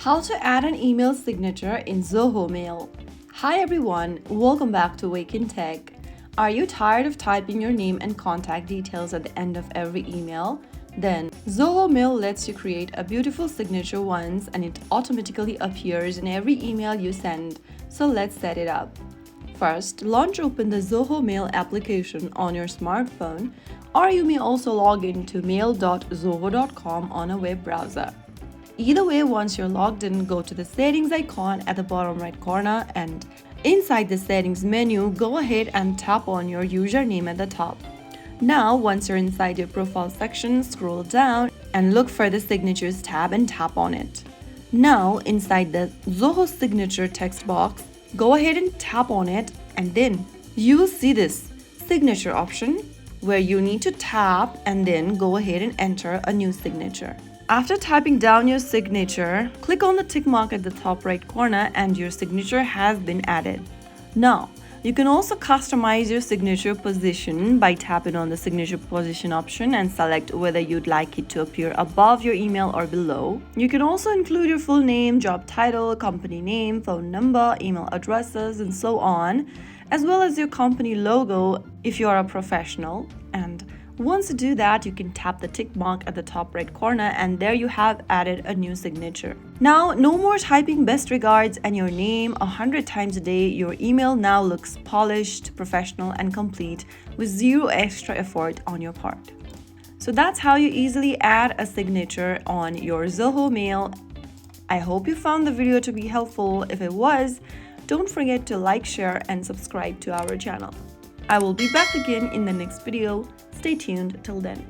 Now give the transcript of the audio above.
How to add an email signature in Zoho Mail. Hi everyone, welcome back to Wake&Tech. Are you tired of typing your name and contact details at the end of every email? Then Zoho Mail lets you create a beautiful signature once and it automatically appears in every email you send. So let's set it up. First, launch open the Zoho Mail application on your smartphone, or you may also log in to mail.zoho.com on a web browser. Either way, once you're logged in, go to the settings icon at the bottom right corner and inside the settings menu, go ahead and tap on your username at the top. Now, once you're inside your profile section, scroll down and look for the signatures tab and tap on it. Now, inside the Zoho signature text box, go ahead and tap on it and then you will see this signature option where you need to tap and then go ahead and enter a new signature. After typing down your signature, click on the tick mark at the top right corner and your signature has been added. Now, you can also customize your signature position by tapping on the signature position option and select whether you'd like it to appear above your email or below. You can also include your full name, job title, company name, phone number, email addresses, and so on, as well as your company logo if you are a professional. And once you do that, you can tap the tick mark at the top right corner and there you have added a new signature. Now, no more typing best regards and your name 100 times a day. Your email now looks polished, professional, and complete with zero extra effort on your part. So that's how you easily add a signature on your Zoho Mail. I hope you found the video to be helpful. If it was, don't forget to like, share, and subscribe to our channel. I will be back again in the next video. Stay tuned till then.